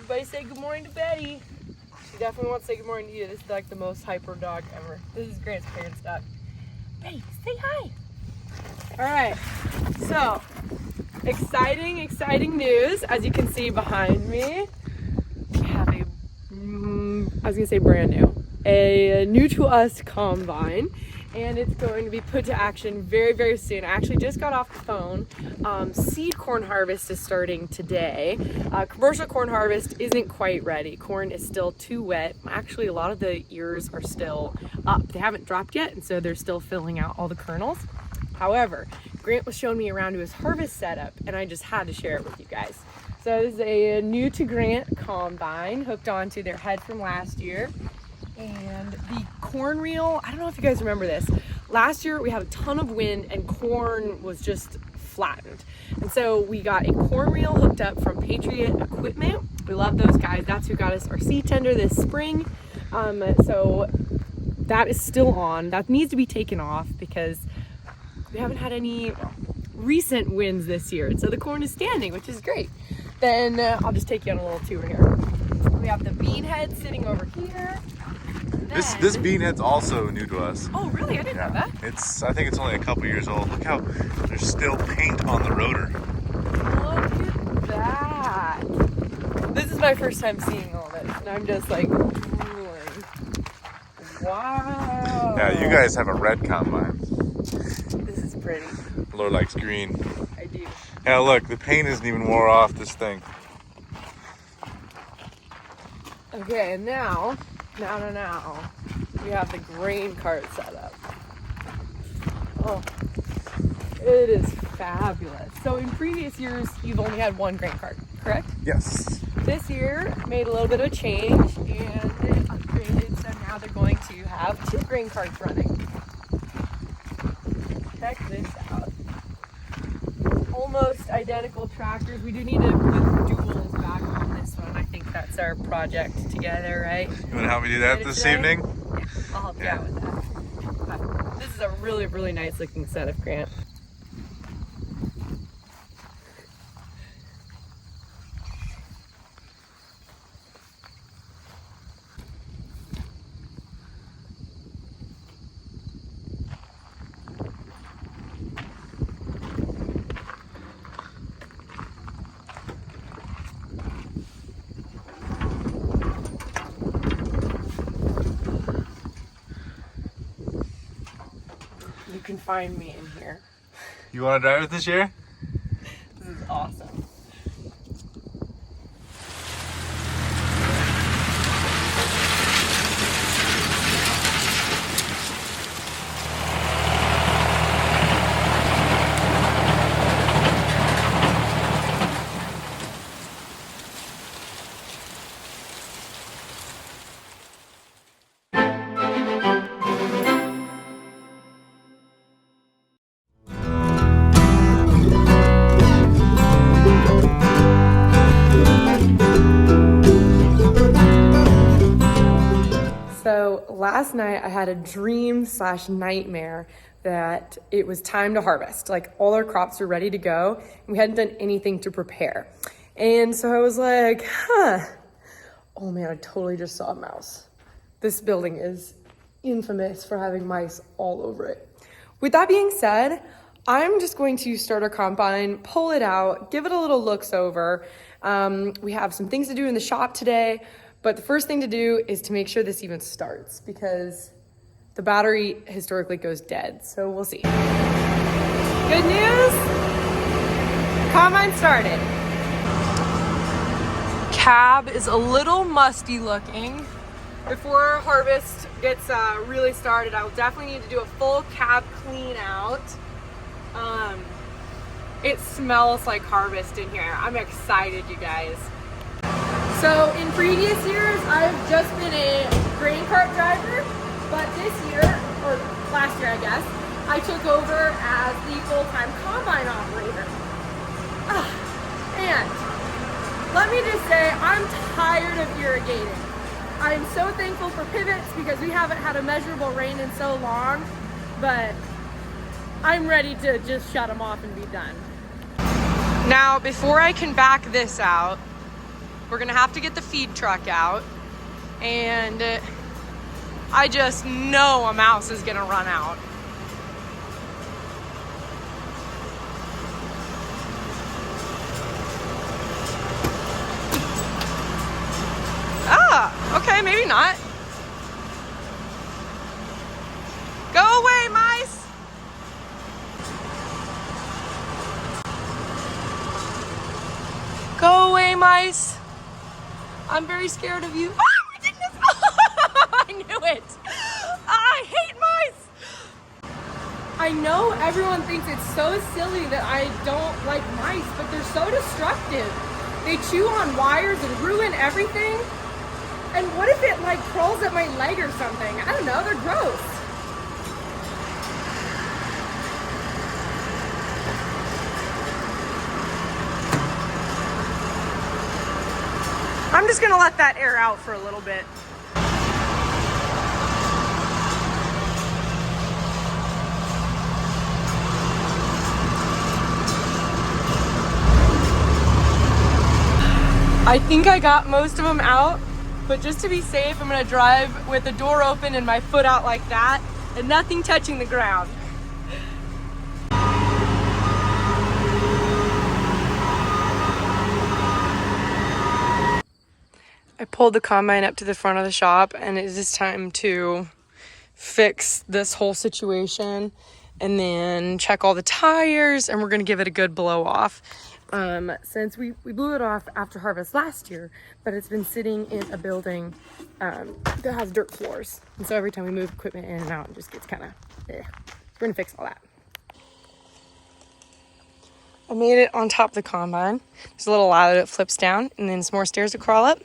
Everybody say good morning to Betty. She definitely wants to say good morning to you. This is like the most hyper dog ever. This is Grant's parents' dog. Betty, say hi. All right, so exciting news. As you can see behind me, we have I was gonna say brand new, a new to us combine, and it's going to be put to action very soon. I actually just got off the phone. Seed corn harvest is starting today. Commercial corn harvest isn't quite ready. Corn is still too wet. Actually, a lot of the ears are still up. They haven't dropped yet, and so they're still filling out all the kernels. However, Grant was showing me around to his harvest setup, and I just had to share it with you guys. So this is a new to Grant combine hooked onto their head from last year. And the corn reel, I don't know if you guys remember this. Last year we had a ton of wind and corn was just flattened. And so we got a corn reel hooked up from Patriot Equipment. We love those guys. That's who got us our seed tender this spring. So that is still on. That needs to be taken off because we haven't had any recent winds this year. And so the corn is standing, which is great. Then I'll just take you on a little tour here. We have the bean head sitting over here. This bean head's also new to us. Oh, really? I didn't know that. I think it's only a couple years old. Look how there's still paint on the rotor. Look at that. This is my first time seeing all this, and I'm just like, drooling. Wow. Yeah, you guys have a red combine. This is pretty. Laura likes green. I do. Yeah, look, the paint isn't even wore off this thing. Okay, and now, we have the grain cart set up. Oh, it is fabulous. So in previous years, you've only had one grain cart, correct? Yes. This year, made a little bit of change and it upgraded, so now they're going to have 2 grain carts running. Check this out. Almost identical tractors. We do need to put duals back on this one. I think that's our project together, right? You want to help me do that this evening? Yeah, I'll help you out with that. But this is a really nice looking setup, Grant. You can find me in here. You want to drive it this year? This is awesome. So last night I had a dream/nightmare that it was time to harvest. Like all our crops were ready to go and we hadn't done anything to prepare. And so I was like, oh man, I totally just saw a mouse. This building is infamous for having mice all over it. With that being said, I'm just going to start our combine, pull it out, give it a little looks over. We have some things to do in the shop today. But the first thing to do is to make sure this even starts because the battery historically goes dead. So we'll see. Good news, combine started. Cab is a little musty looking. Before our harvest gets really started, I will definitely need to do a full cab clean out. It smells like harvest in here. I'm excited, you guys. So in previous years, I've just been a grain cart driver, but this year, or last year I guess, I took over as the full-time combine operator. And let me just say, I'm tired of irrigating. I'm so thankful for pivots because we haven't had a measurable rain in so long, but I'm ready to just shut them off and be done. Now, before I can back this out, We're gonna have to get the feed truck out, and I just know a mouse is gonna run out. Ah, okay, maybe not. Go away, mice! Go away, mice! I'm very scared of you. Oh my goodness! I knew it! I hate mice! I know everyone thinks it's so silly that I don't like mice, but they're so destructive. They chew on wires and ruin everything. And what if it like crawls at my leg or something? I don't know, they're gross. I'm just gonna let that air out for a little bit. I think I got most of them out, but just to be safe, I'm gonna drive with the door open and my foot out like that and nothing touching the ground. I pulled the combine up to the front of the shop, and it is time to fix this whole situation and then check all the tires, and we're gonna give it a good blow off. Since we blew it off after harvest last year, but it's been sitting in a building that has dirt floors. And so every time we move equipment in and out, it just gets kind of, we're gonna fix all that. I made it on top of the combine. There's a little ladder that flips down and then some more stairs to crawl up.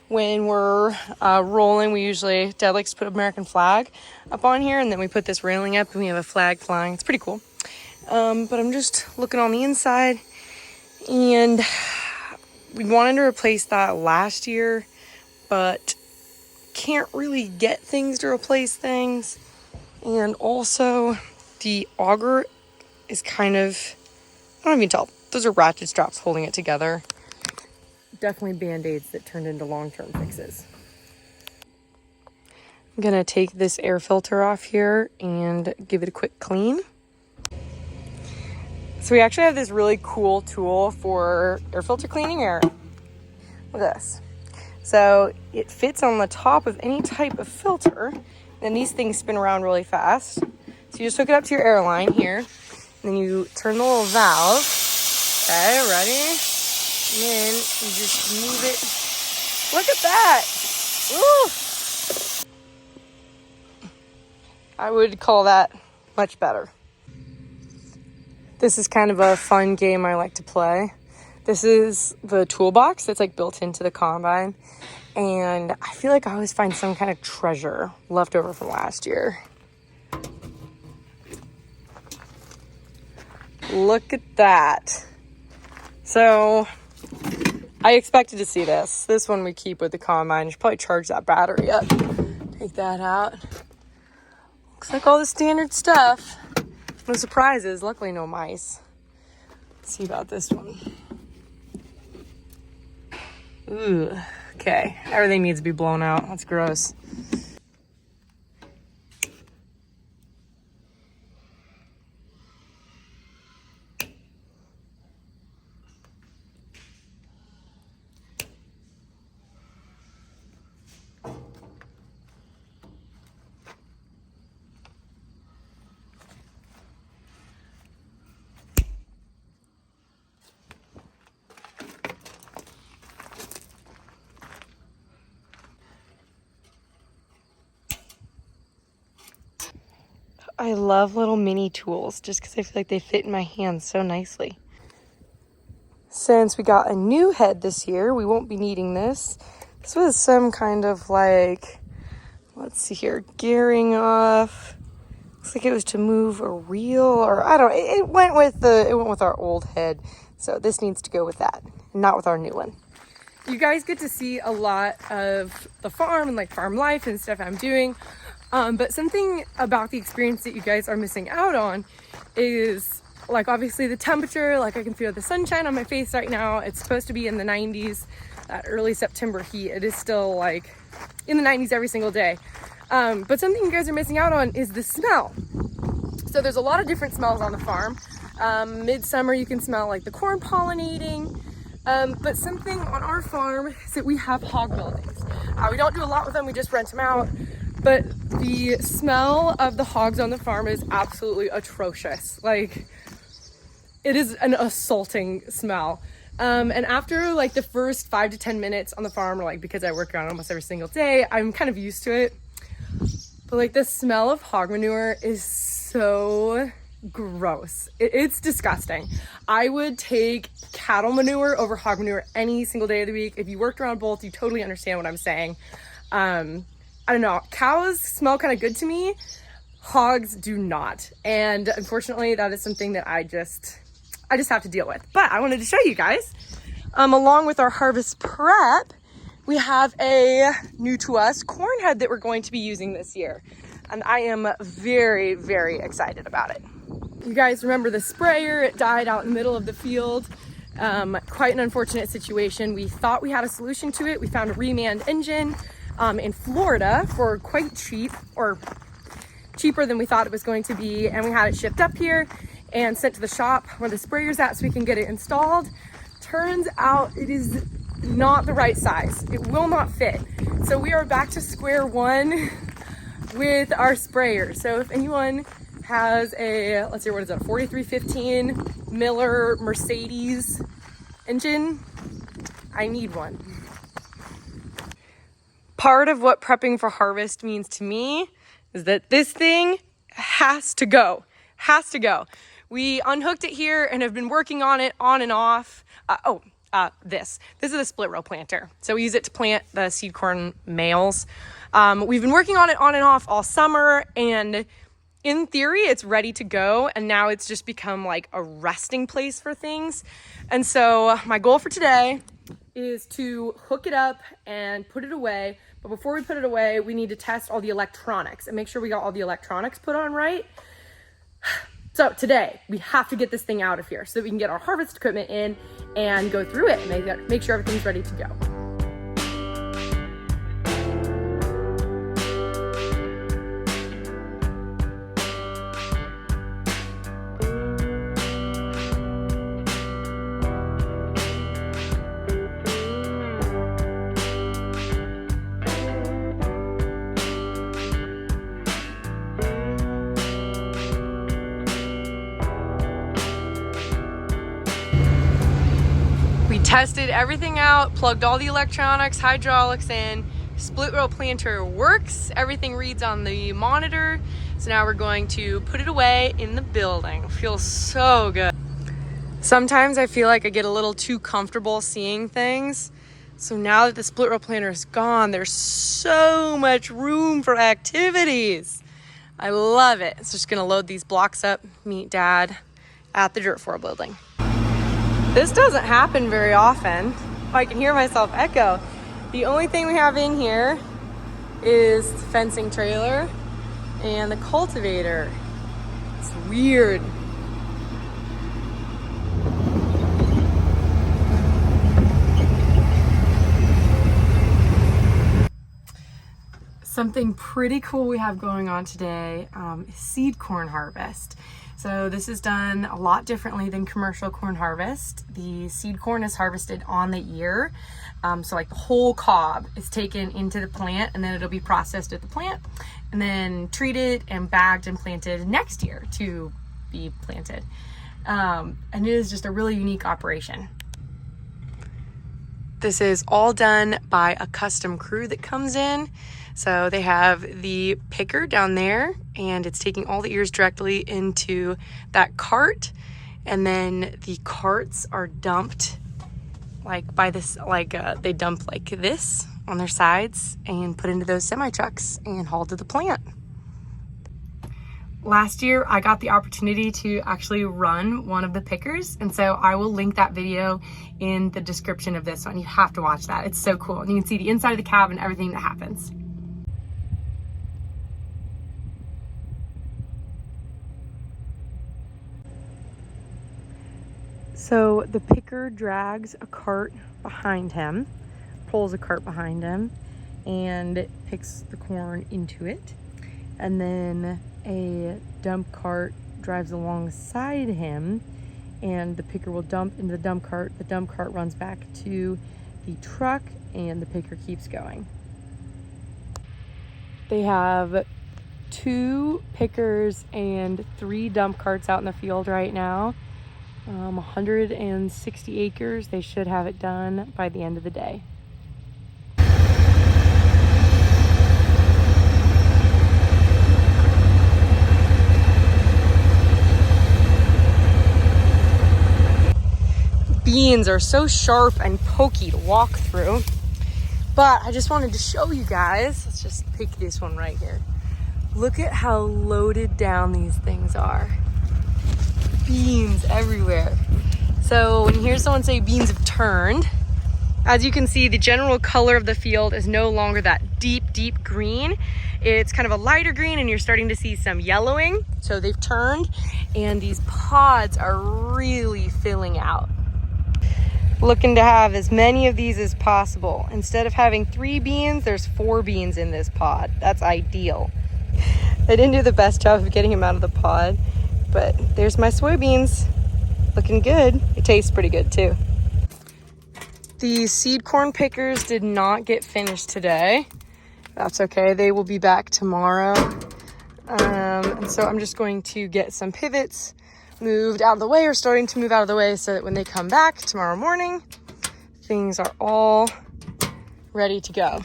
When we're rolling, we usually, Dad likes to put American flag up on here, and then we put this railing up and we have a flag flying. It's pretty cool. But I'm just looking on the inside, and we wanted to replace that last year, but can't really get things to replace things. And also the auger is kind of, I don't even tell. Those are ratchet straps holding it together. Definitely band-aids that turned into long-term fixes. I'm gonna take this air filter off here and give it a quick clean. So we actually have this really cool tool for air filter cleaning air. Look at this. So it fits on the top of any type of filter. And these things spin around really fast. So you just hook it up to your air line here. And then you turn the little valve. Okay, ready? And then you just move it. Look at that. Ooh. I would call that much better. This is kind of a fun game I like to play. This is the toolbox that's like built into the combine. And I feel like I always find some kind of treasure left over from last year. Look at that. So I expected to see this. This one we keep with the combine. You should probably charge that battery up. Take that out. Looks like all the standard stuff. No surprises. Luckily no mice. Let's see about this one. Ooh. Okay. Everything needs to be blown out. That's gross. I love little mini tools just because I feel like they fit in my hands so nicely. Since we got a new head this year, we won't be needing this. This was some kind of like, let's see here, gearing off. Looks like it was to move a reel, or I don't know. It went with our old head. So this needs to go with that, not with our new one. You guys get to see a lot of the farm and like farm life and stuff I'm doing. But something about the experience that you guys are missing out on is like obviously the temperature, like I can feel the sunshine on my face right now. It's supposed to be in the 90s, that early September heat. It is still like in the 90s every single day. But something you guys are missing out on is the smell. So there's a lot of different smells on the farm. Midsummer, you can smell like the corn pollinating. But something on our farm is that we have hog buildings. We don't do a lot with them, we just rent them out. But the smell of the hogs on the farm is absolutely atrocious. Like, it is an assaulting smell. And after like the first 5 to 10 minutes on the farm, like because I work around almost every single day, I'm kind of used to it. But like the smell of hog manure is so gross. It's disgusting. I would take cattle manure over hog manure any single day of the week. If you worked around both, you totally understand what I'm saying. I don't know, cows smell kind of good to me. Hogs do not. And unfortunately, that is something that I just have to deal with. But I wanted to show you guys, along with our harvest prep, we have a new to us corn head that we're going to be using this year. And I am very, very excited about it. You guys remember the sprayer? It died out in the middle of the field. Quite an unfortunate situation. We thought we had a solution to it. We found a reman engine in Florida for quite cheap, or cheaper than we thought it was going to be. And we had it shipped up here and sent to the shop where the sprayer's at so we can get it installed. Turns out it is not the right size. It will not fit. So we are back to square one with our sprayer. So if anyone has a, let's see, what is it, 4315 Miller Mercedes engine, I need one. Part of what prepping for harvest means to me is that this thing has to go. We unhooked it here and have been working on it on and off. This is a split row planter. So we use it to plant the seed corn males. We've been working on it on and off all summer, and in theory, it's ready to go. And now it's just become like a resting place for things. And so my goal for today is to hook it up and put it away. But before we put it away, we need to test all the electronics and make sure we got all the electronics put on right. So today we have to get this thing out of here so that we can get our harvest equipment in and go through it and make sure everything's ready to go. Tested everything out, plugged all the electronics, hydraulics in, split row planter works, everything reads on the monitor. So now we're going to put it away in the building. It feels so good. Sometimes I feel like I get a little too comfortable seeing things. So now that the split row planter is gone, there's so much room for activities. I love it. So just gonna load these blocks up, meet Dad at the dirt floor building. This doesn't happen very often. I can hear myself echo. The only thing we have in here is the fencing trailer and the cultivator. It's weird. Something pretty cool we have going on today is seed corn harvest. So this is done a lot differently than commercial corn harvest. The seed corn is harvested on the ear. So like the whole cob is taken into the plant, and then it'll be processed at the plant and then treated and bagged and planted next year to be planted. And it is just a really unique operation. This is all done by a custom crew that comes in. So they have the picker down there, and it's taking all the ears directly into that cart, and then the carts are dumped like by this, they dump like this on their sides and put into those semi trucks and hauled to the plant. Last year, I got the opportunity to actually run one of the pickers, and so I will link that video in the description of this one. You have to watch that. It's so cool. And you can see the inside of the cab and everything that happens. So the picker drags a cart behind him, pulls a cart behind him, and picks the corn into it. And then a dump cart drives alongside him, and the picker will dump into the dump cart. The dump cart runs back to the truck, and the picker keeps going. They have 2 pickers and 3 dump carts out in the field right now. 160 acres. They should have it done by the end of the day. Beans are so sharp and pokey to walk through, but I just wanted to show you guys. Let's just pick this one right here. Look at how loaded down these things are. Beans everywhere. So when you hear someone say beans have turned, as you can see, the general color of the field is no longer that deep green. It's kind of a lighter green, and you're starting to see some yellowing. So they've turned, and these pods are really filling out. Looking to have as many of these as possible. Instead of having 3 beans, there's 4 beans in this pod. That's ideal. I didn't do the best job of getting them out of the pod, but there's my soybeans. Looking good. It tastes pretty good too. The seed corn pickers did not get finished today. That's okay. They will be back tomorrow. And so I'm just going to get some pivots moved out of the way, or starting to move out of the way, so that when they come back tomorrow morning, things are all ready to go.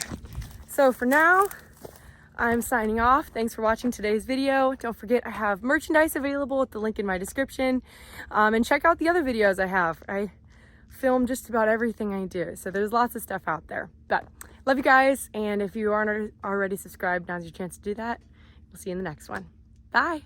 So for now, I'm signing off. Thanks for watching today's video. Don't forget, I have merchandise available at the link in my description. And check out the other videos I have. I film just about everything I do, so there's lots of stuff out there. But love you guys, and if you aren't already subscribed, now's your chance to do that. We'll see you in the next one. Bye.